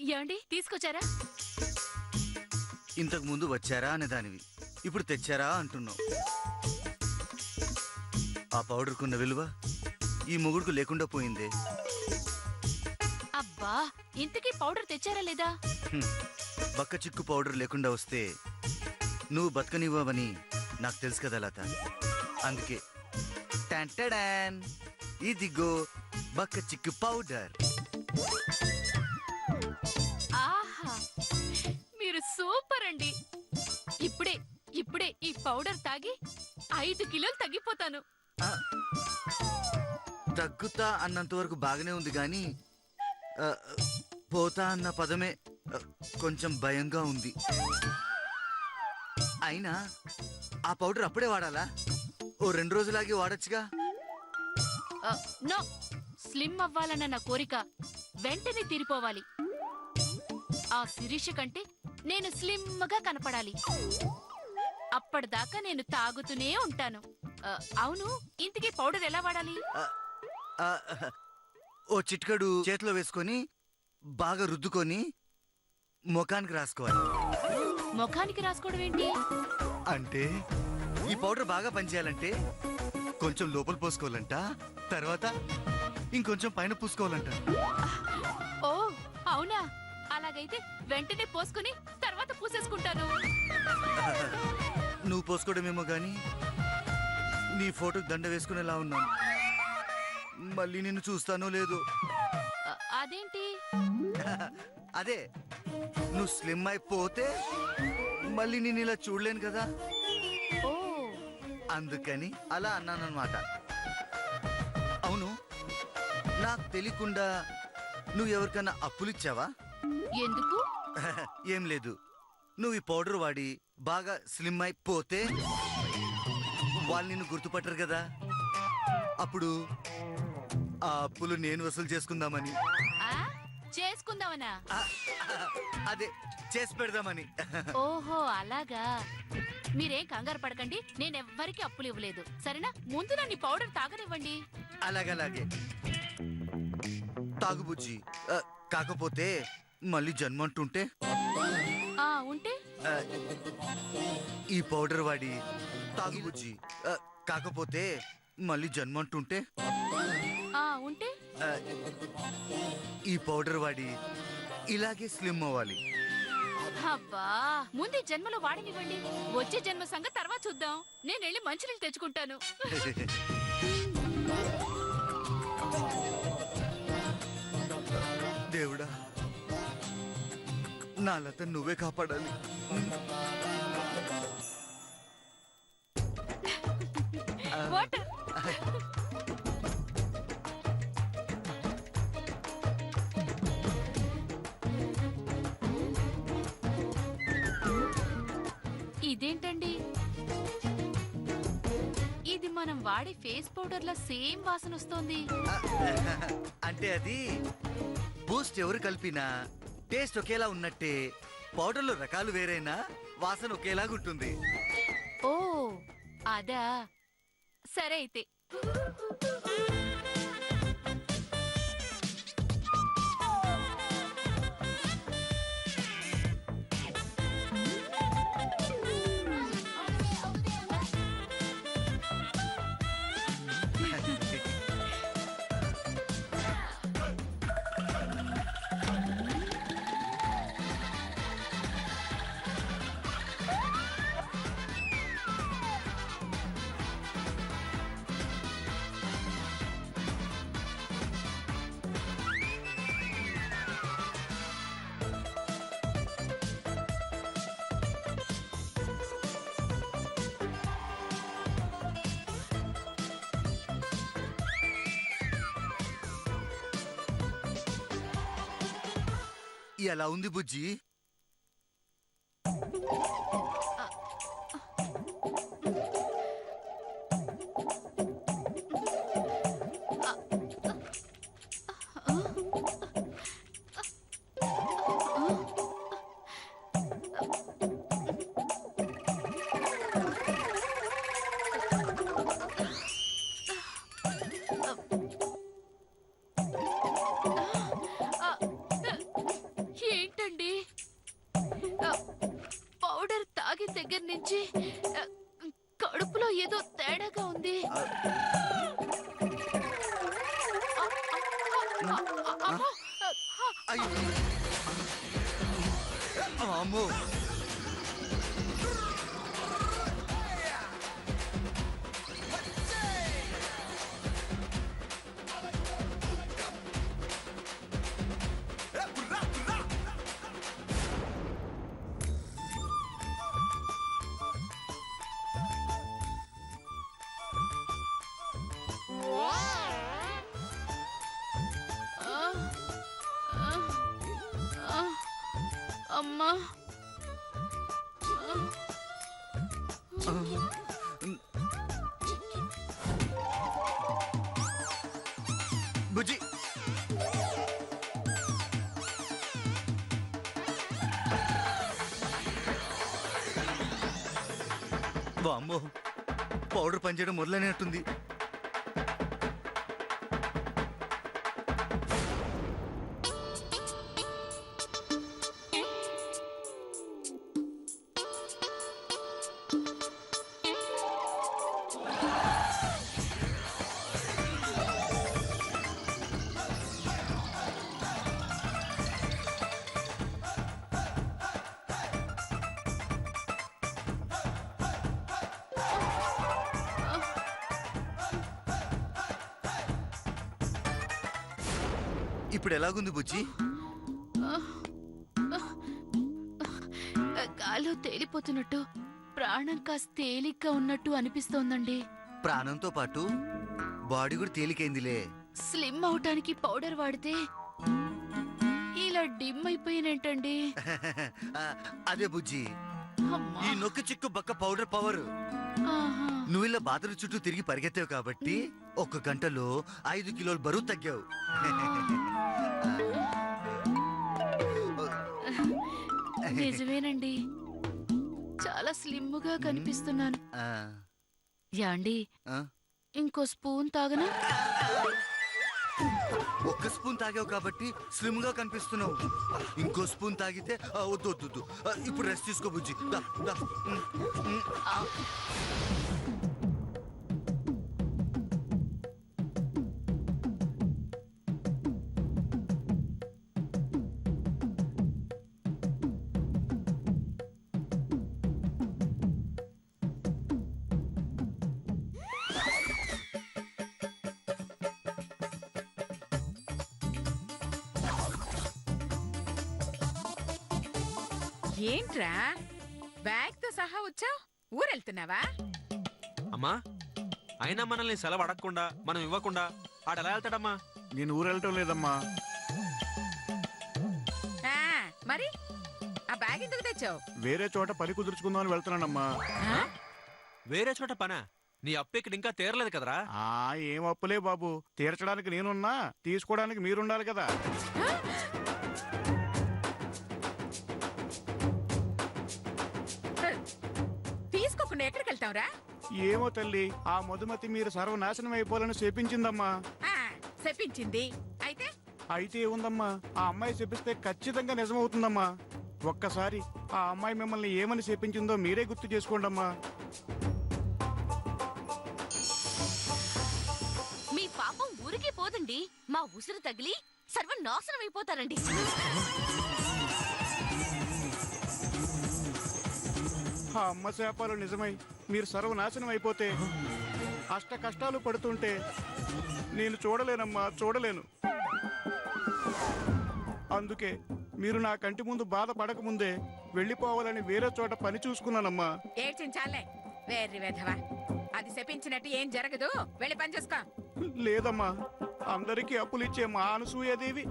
ఏమండి తీసుకొచ్చారా? ఇంతకు ముందు వచ్చారా అనేదానివి, ఇప్పుడు తెచ్చారా అంటున్నావు. ఆ పౌడర్కున్న విలువ ఈ మొగుడుకు లేకుండా పోయిందే. అబ్బా, ఇంతకీ పౌడర్ తెచ్చారా లేదా? బక్క చిక్కు పౌడర్ లేకుండా వస్తే నువ్వు బతకనివ్వవని నాకు తెలుసు కదా లత. అందుకే టంటడాన్, ఇదిగో బక్క చిక్కు పౌడర్. ఆహా, మీరు సూపర్ అండి. ఇప్పుడే ఇప్పుడే ఈ పౌడర్ తాగి 5 కిలోలు తగ్గిపోతాను. తగ్గుతా అన్నంత వరకు బాగానే ఉంది గాని పోతా అన్న పదమే కొంచెం భయంగా ఉంది. అయినా ఆ పౌడర్ అప్పుడే వాడాలా? ఓ 2 రోజులాగే వాడొచ్చుగా. నో, స్లిమ్ అవ్వాలన్న నా కోరిక వెంటనే తీరిపోవాలి. ఆ శిరీష కంటే నేను స్లిమ్గా కనపడాలి. అప్పటిదాకా నేను తాగుతూనే ఉంటాను. అవును, ఇంతకీ పౌడర్ ఎలా వాడాలి? ఓ చిట్కడు చేతిలో వేసుకొని బాగా రుద్దుకొని ముఖానికి రాసుకోవాలి. ముఖానికి రాసుకోవడం ఏంటి? అంటే ఈ పౌడర్ బాగా పనిచేయాలంటే కొంచెం లోపల పోసుకోవాలంట, తర్వాత ఇంకొంచెం పైన పూసుకోవాలంట. ఓ అవునా, అలాగైతే వెంటనే పోసుకుని తర్వాత పూసేసుకుంటాను. నువ్వు పోసుకోవడమేమో గాని నీ ఫోటోకి దండ వేసుకునేలా ఉన్నాను. మళ్ళీ నిన్ను చూస్తానో లేదో. అదేంటి? అదే, నువ్వు స్లిమ్ అయిపోతే మళ్ళీ నేను ఇలా చూడలేను కదా, ఓ అందుకని అలా అన్నానన్నమాట. అవును, నాకు తెలియకుండా నువ్వు ఎవరికన్నా అప్పులిచ్చావా? ఎందుకు? ఏం లేదు, నువ్వు ఈ పౌడర్ వాడి బాగా స్లిమ్ అయిపోతే వాళ్ళు నిన్ను గుర్తుపట్టరు కదా, అప్పుడు ఆ అప్పులు నేను వసూలు చేసుకుందామని. చేసుకుందామనా? అదే, చేసి పెడదామని. ఓహో అలాగా. మీరేం కంగారు పడకండి, నేనెవ్వరికి అప్పులు ఇవ్వలేదు, సరేనా? ముందు నన్ను పౌడర్ తాగనివ్వండి. అలాగే తాగు బుజ్జి. కాకపోతే మళ్ళీ జన్మంటుంటే ఉంటే ఈ పౌడర్ వాడి తాగు బుజ్జి. కాకపోతే మళ్ళీ జన్మంటుంటే ఉంటే ఈ పౌడర్ వాడి ఇలాగే స్లిమ్ అవ్వాలి. అబ్బా, ముందు జన్మలో వాడనివ్వండి, వచ్చే జన్మ సంగతి తర్వాత చూద్దాం. నేను వెళ్ళి మంచినీళ్ళు తెచ్చుకుంటాను. దేవుడా, నా లత నువ్వే కాపాడాలి. వాటర్. ఇదేంటండి, ఇది మనం వాడే ఫేస్ పౌడర్ లా సేమ్ వాసన వస్తోంది. అంటే అది బూస్ట్ ఎవరు కలిపినా టేస్ట్ ఒకేలా ఉన్నట్టే, పౌడర్లో రకాలు వేరైనా వాసన ఒకేలాగుంటుంది. ఓ అదా, సరే అయితే. ఎలా ఉంది బుజ్జి? బుజ్జి కడుపులో ఏదో తేడాగా ఉంది. అయ్యో. అమ్మో. అమ్మా బుజ్జి వామ్మో, పౌడర్ పనిచేయడం మొదలైనట్టుంది. ఇప్పుడు ఎలాగుంది బుజ్జి? గాల్లో తేలిపోతున్నట్టు, ప్రాణం కాస్త తేలిగ్గా ఉన్నట్టు అనిపిస్తోందండి. ప్రాణంతో పాటు బాడీ కూడా తేలికైందిలే. స్లిమ్ అవటానికి పౌడర్ వాడితే ఇలా డిమ్ అయిపోయినట్టండి. అదే బుజ్జి, అమ్మా. ఈ నొక్కి చిక్కు బక్క పౌడర్ పవర్. ఆహా. నువ్వు ఇలా బాత్రూమ్ చుట్టూ తిరిగి పరిగెత్తావు కాబట్టి 1 గంటలో 5 కిలోలు బరువు తగ్గావు. నిజమేనండి, చాలా స్లిమ్ గా కనిపిస్తున్నాను. ఆ, యాండి, ఆ? ఇంకో స్పూన్ తాగనా? 1 స్పూన్ తాగావు కాబట్టి స్లిమ్ గా కనిపిస్తున్నావు. ఇంకో స్పూన్ తాగితే వద్దు వద్దు వద్దు. ఇప్పుడు రెస్ట్ తీసుకో బుజ్జి. దా, దా. ఏంట్రా బ్యాగ్ తో సహా వచ్చావు? ఊరెళ్తున్నావా? అమ్మా, అయినా మనల్ని సెలవు అడగకుండా మనం ఇవ్వకుండా ఆడెలా వెళ్తాడమ్మా? నేను ఊరెళ్ళటం లేదమ్మా. ఆ, మరి ఆ బ్యాగ్ ఎందుకు తెచ్చావు? వేరే చోట పని కుదుర్చుకుందామని వెళ్తున్నానమ్మా. ఆ? వేరే చోట పనా? నీ అప్పు ఇక్కడ ఇంకా తీరలేదు కదరా? ఏం అప్పులే బాబు, తీర్చడానికి నేనున్నా, తీసుకోవడానికి మీరుండాలి కదా. తీసుకోకుండా ఎక్కడికి వెళ్తావురా? ఏమో తల్లి, ఆ మధుమతి మీరు సర్వనాశనం అయిపోవాలని శపించిందమ్మా. ఆ, చెప్పించింది అయితే అయితే ఏముందమ్మా, ఆ అమ్మాయి శపిస్తే ఖచ్చితంగా నిజమవుతుందమ్మా. ఒక్కసారి ఆ అమ్మాయి మిమ్మల్ని ఏమని శపించిందో మీరే గుర్తు చేసుకోండమ్మా. మీ పాపం ఊరికే పోదండి, మా ఉసురు తగిలి సర్వనాశనం అయిపోతారండి. ఆ అమ్మ శాపాలు నిజమై మీరు సర్వనాశనం అయిపోతే, అష్ట కష్టాలు పడుతుంటే నేను చూడలేనమ్మా, చూడలేను. అందుకే మీరు నా కంటి ముందు బాధపడకముందే వెళ్ళిపోవాలని వేరే చోట పని చూసుకున్నానమ్మా. ఏడ్చించాలే వేర్రి వెధవా. అది చెప్పించినట్టు ఏం జరగదు, వెళ్ళి పని చేసుకో. లేదమ్మా, అందరికీ అప్పులిచ్చే మా అనసూయదేవి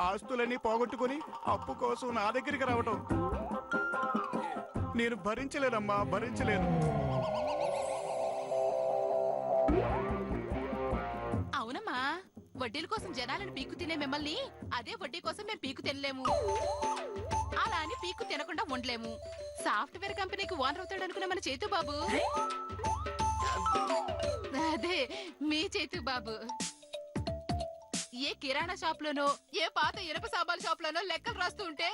ఆస్తులన్నీ పోగొట్టుకుని అప్పు కోసం నా దగ్గరికి రావటం నేను భరించలేనమ్మా, భరించలేను. అవునమ్మా, వడ్డీల కోసం జనాలను పీకు తినే మిమ్మల్ని అదే వడ్డీ కోసం మేము పీకు తినలేము. అలా అని పీకు తినకుండా ఉండలేము. సాఫ్ట్వేర్ కంపెనీకి ఓనర్ అవుతాడు అనుకున్న మన చేతు బాబు, అదే మీ చేతు బాబు, ఏ కిరాణా షాప్ లోనో ఏ పాత ఇనప సామాన్ షాప్ లోనో లెక్కలు రాస్తూ ఉంటే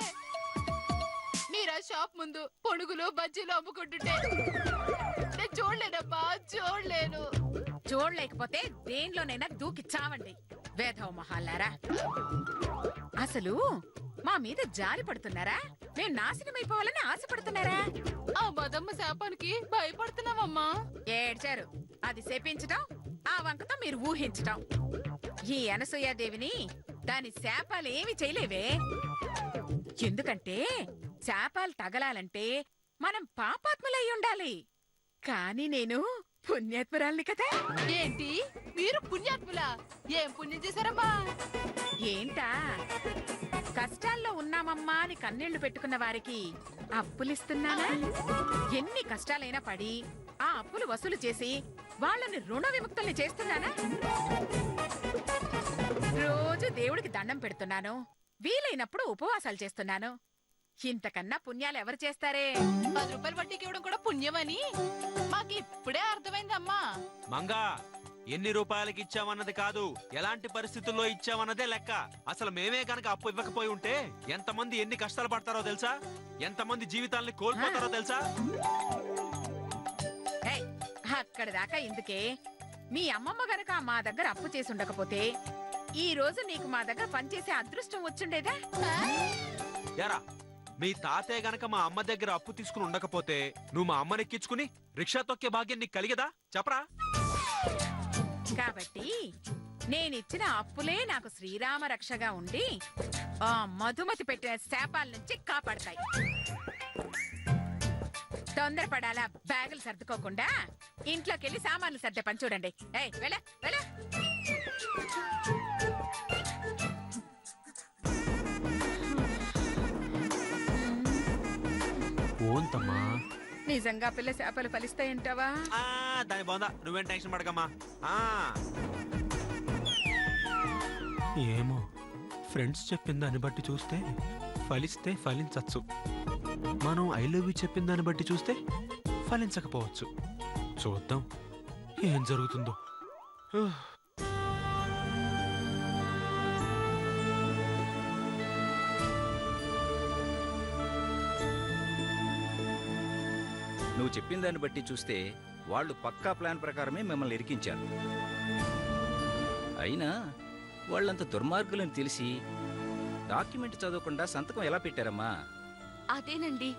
మీరు ఆ షాప్ ముందు పొడుగులు బజ్జీలు అమ్ముకుంటుంటే నేను చూడలేనమ్మా, చూడలేను. చూడలేకపోతే దేనిలోనైనా దూకి చావండి వేధవ మహాలారా. అసలు మా మీద జాలి పడుతున్నారా? మేము నాశనమైపోవాలని ఆశపడుతున్నారా? ఆ మదమ్మ శాపానికి భయపడుతున్నావమ్మా. ఏడ్చారు. అది శపించటం, ఆ వంకతో మీరు ఊహించటం. ఈ అనసూయాదేవిని దాని శాపాలు ఏమి చేయలేవే. ఎందుకంటే శాపాలు తగలాలంటే మనం పాపాత్ములై ఉండాలి. కానీ నేను పుణ్యాత్మురాల్ని కదా. ఏంటి మీరు పుణ్యాత్ములా? ఏం పుణ్యం చేశారమ్మా? ఏంటా కష్టాల్లో ఉన్నామమ్మా అని కన్నీళ్లు పెట్టుకున్న వారికి అప్పులిస్తున్నానా? ఎన్ని కష్టాలైనా పడి ఆ అప్పులు వసూలు చేసి వాళ్ళని రుణ విముక్తుల్ని చేస్తున్నానా? రోజు దేవుడికి దండం పెడుతున్నాను, వీలైనప్పుడు ఉపవాసాలు చేస్తున్నాను. ఇంతకన్నా పుణ్యాలు ఎవరు చేస్తారే? 10 రూపాయలు వడ్డీకి ఇవ్వడం కూడా పుణ్యమని మాకు ఇప్పుడే అర్థమైందమ్మా. మంగా ఎన్ని రూపాయలకి ఇచ్చామన్నది కాదు, ఎలాంటి పరిస్థితుల్లో ఇచ్చామన్నదే లెక్క. అసలు మేమే గనక అప్పు ఇవ్వకపోయి ఉంటే ఎంతమంది ఎన్ని కష్టాలు పడతారో తెలుసా? ఎంతమంది జీవితాల్ని కోల్పోతారో తెలుసా? ఏయ్, అక్కడ దాకా ఎందుకే? మీ అమ్మమ్మ గనక మా దగ్గర అప్పు చేసి ఉండకపోతే ఈ రోజు నీకు మా దగ్గర పనిచేసే అదృష్టం వచ్చుండేదా? యారా, మీ తాతయ్య గనక మా అమ్మ దగ్గర అప్పు తీసుకుని ఉండకపోతే నువ్వు మా అమ్మని ఎక్కించుకుని రిక్షా తొక్కే భాగ్యం నీకు కలిగదా? చెప్పరా. కాబట్టి నేనిచ్చిన అప్పులే నాకు శ్రీరామ రక్షగా ఉండి ఆ మధుమతి పెట్టిన శాపాల నుంచి కాపాడతాయి. తొందరపడాలా బ్యాగులు సర్దుకోకుండా ఇంట్లోకెళ్ళి సామాన్లు సర్దే పని చూడండి. ఏయ్, వెళ్ళ వెళ్ళ. ఓంతమ్మా, నిజంగా పిల్ల శాపాలు ఫలిస్తాయంటావా? దాని బాగుందా, నువ్వేం టెన్షన్ పడకమ్మా. ఏమో, ఫ్రెండ్స్ చెప్పిన దాన్ని బట్టి చూస్తే ఫలిస్తే ఫలించచ్చు. మనం ఐ లవ్ యూ చెప్పిన దాన్ని బట్టి చూస్తే ఫలించకపోవచ్చు. చూద్దాం ఏం జరుగుతుందో. నువ్వు చెప్పిన దాన్ని బట్టి చూస్తే వాళ్ళు పక్కా ప్లాన్ ప్రకారమే మిమ్మల్ని ఇరికించారు. అయినా వాళ్ళంత దుర్మార్గులని తెలిసి డాక్యుమెంట్ చదవకుండా సంతకం ఎలా పెట్టారమ్మా? అదేనండి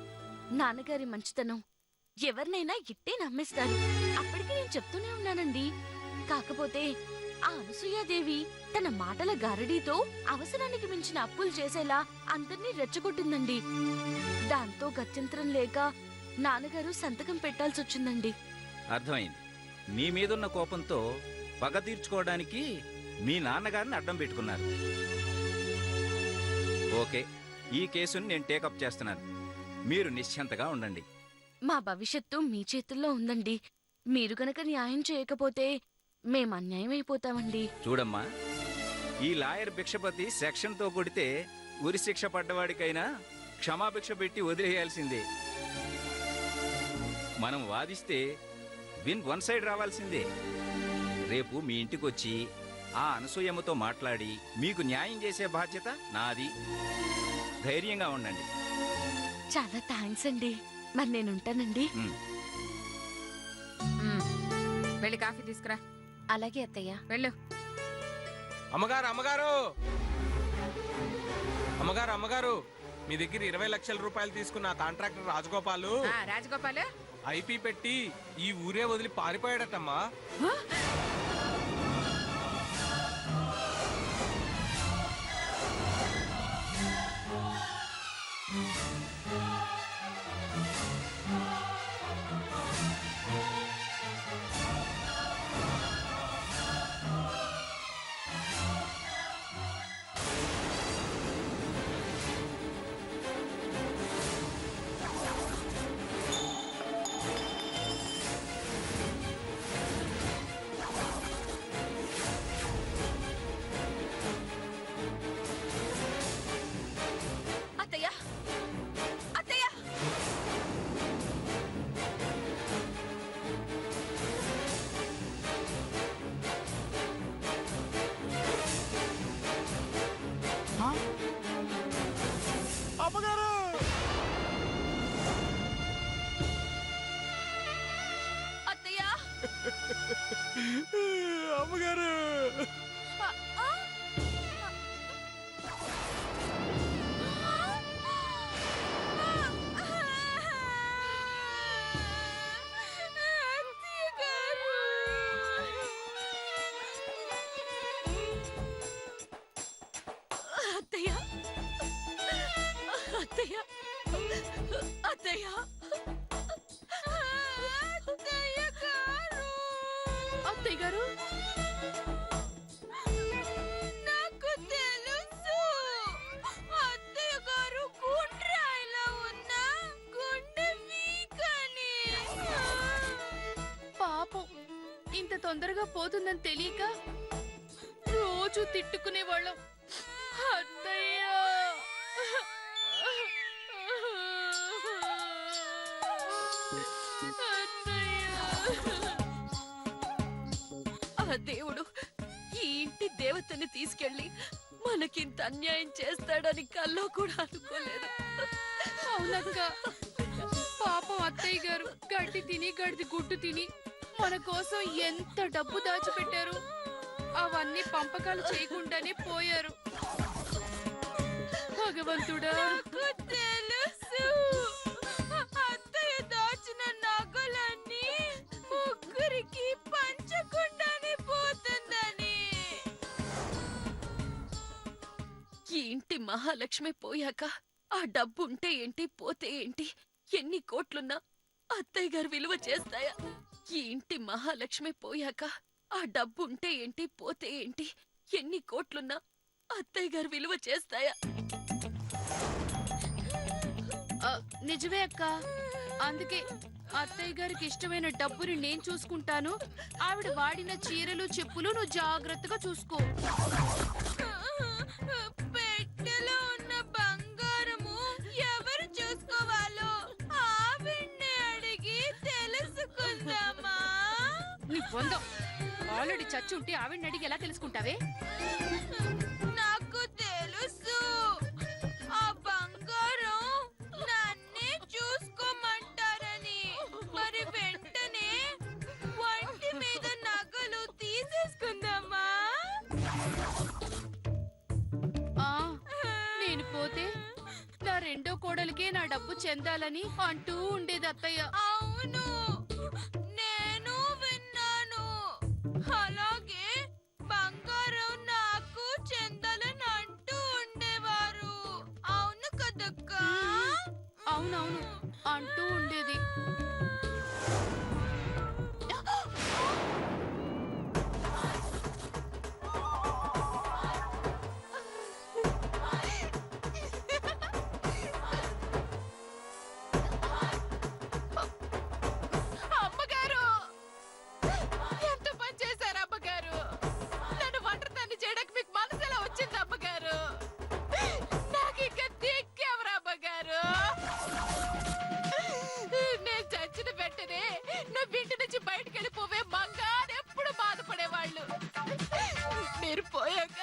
నాన్నగారి మంచితనం. ఎవరినైనా ఇట్టే నమ్మేస్తారు. అప్పటికి నేను చెప్తూనే ఉన్నానండి. కాకపోతే ఆ అనసూయాదేవి తన మాటల గారడీతో అవసరానికి మించిన అప్పులు చేసేలా అందర్నీ రెచ్చగొట్టిందండి. దాంతో గత్యంతరం లేక నాన్నగారు సంతకం పెట్టాల్సొచ్చిందండి. అర్థమైంది. మీ మీదున్న కోపంతో పగ తీర్చుకోవడానికి మీ నాన్నగారిని అడ్డం పెట్టుకున్నారు. ఓకే, ఈ కేసుని నేను టేకప్ చేస్తున్నాను. మీరు నిశ్చింతగా ఉండండి. మా భవిష్యత్తు మీ చేతుల్లో ఉందండి. మీరు గనక న్యాయం చేయకపోతే మేం అన్యాయం అయిపోతామండి. చూడమ్మా, ఈ లాయర్ భిక్షపతి సెక్షన్తో కొడితే ఉరి శిక్ష పడ్డవాడికైనా క్షమాభిక్ష పెట్టి వదిలేయాల్సిందే. మనం వాదిస్తే విన్ వన్ సైడ్ రావాల్సిందే. రేపు మీ ఇంటికొచ్చి ఆ అనసూయమ్మతో మాట్లాడి మీకు న్యాయం చేసే బాధ్యత నాది. ధైర్యంగా ఉండండి. చాలా థ్యాంక్స్ అండి. మరి నేను ఉంటానండి. వెళ్ళి కాఫీ తీసుకురా. అలాగే అత్తయ్య. వెళ్ళు. అమ్మగారు అమ్మగారు అమ్మగారు అమ్మగారు మీ దగ్గర 20 లక్షల రూపాయలు తీసుకున్న కాంట్రాక్టర్ రాజగోపాలు రాజగోపాల్ ఐపీ పెట్టి ఈ ఊరే వదిలి పారిపోయాడటమ్మా. అత్తయ్య అత్తయ్య అత్తయ్య గారు నాకు తెలుసు అత్తయ్య గారు గుండ్రాయిలా ఉన్న గుండె వీకని. పాపం ఇంత తొందరగా పోతుందని తెలియక రోజు తిట్టుకునేవాళ్ళం. అత్తయ్య ఆ దేవుడు ఈ ఇంటి దేవతని తీసుకెళ్లి మనకింత అన్యాయం చేస్తాడని కల్లో కూడా అనుకోలేదు. అవునక్క, పాపం అత్తయ్య గారు గడ్డి తిని గడ్డి గుడ్డు తిని మన కోసం ఎంత డబ్బు దాచిపెట్టారు. అవన్నీ పంపకాలు చేయకుండానే పోయారు. భగవంతుడా, నాకు తెలుసు అత్తయ్య దాచిన నగలన్నీ ముగ్గురికి పంచకుండానే పోతుందని. ఈ ఇంటి మహాలక్ష్మి పోయాక ఆ డబ్బు ఉంటే ఏంటి పోతే ఏంటి, ఎన్ని కోట్లున్నా అత్తయ్య గారు విలువ చేస్తాయా? ఈ ఇంటి మహాలక్ష్మి పోయాక ఆ డబ్బు ఉంటే ఏంటి పోతే ఏంటి, ఎన్ని కోట్లున్నా అత్తయ్య గారు విలువ చేస్తాయా? నిజమే అక్క. అందుకే అత్తయ్య గారికి ఇష్టమైన డబ్బుని నేను చూసుకుంటాను. ఆవిడ వాడిన చీరలు చెప్పులు నువ్వు జాగ్రత్తగా చూసుకో. పెట్టెలో ఉన్న బంగారము ఎవరు చూసుకోవాలో ఆవిడ్ని అడిగి తెలుసుకుందామా? నీ పొందో ఆల్రెడీ చచ్చి ఉంటే ఆవిడని అడిగి ఎలా తెలుసుకుంటావే? నాకు తెలుసు ఆ బంగారం నన్నే చూసుకోమంటారని. మరి వెంటనే ఒంటి మీద నగలు తీసేసుకుందామా? ఆ నేను పోతే నా రెండో కోడలికే నా డబ్బు చెందాలని అంటూ ఉండేది అత్తయ్య. అవును, నేను విన్నాను. అలాగే బంగారం నాకు చెందాలని అంటూ ఉండేవారు. అవును కదక్కా? అవునవును అంటూ ఉండేది. అమ్మగారు, ఎంత పని చేశారు అమ్మగారు? నన్ను ఒంటరిదాన్ని చేయడానికి మీకు మనసు ఎలా వచ్చింది అమ్మగారు? నాకు ఇక దిక్కెవరు అమ్మగారు? నేను చచ్చిన వెంటనే నువ్వు ఇంటి నుంచి బయటకు వెళ్ళిపోవే మంగ అని ఎప్పుడు బాధపడేవాళ్ళు. మీరు పోయాక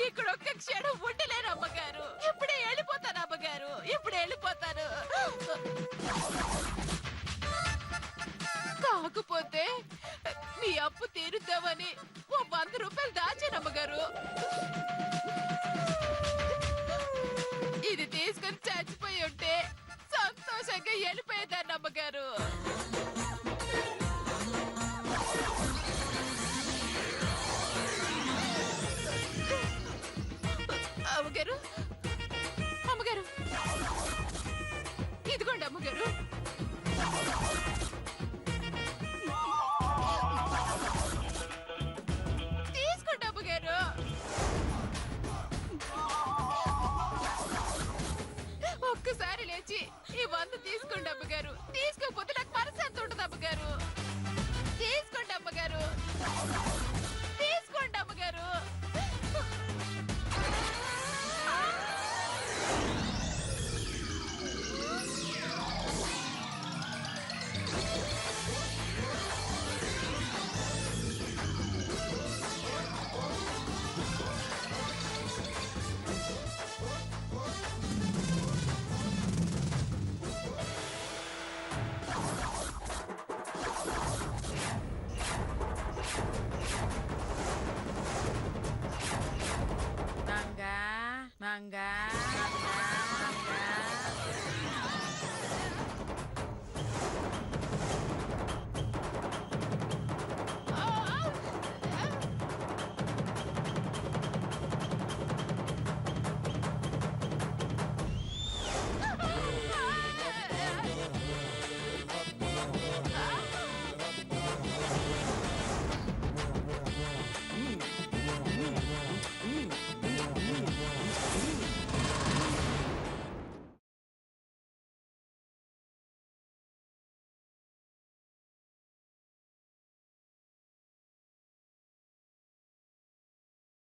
ఇక్కడ ఒక్క క్షణం ఉండలేను అమ్మగారు. ఇప్పుడే వెళ్ళిపోతాను అమ్మగారు, ఇప్పుడే వెళ్ళిపోతాను. కాకపోతే మీ అప్పు తీరుద్దామని ఓ 100 రూపాయలు దాచాను అమ్మగారు. ఇది తీసుకొని చచ్చిపోయి ఉంటే సంతోషంగా వెళ్ళిపోయేదాన్ని అమ్మగారు. అమ్మగారు, అమ్మగారు, ఇదిగోండి అమ్మగారు.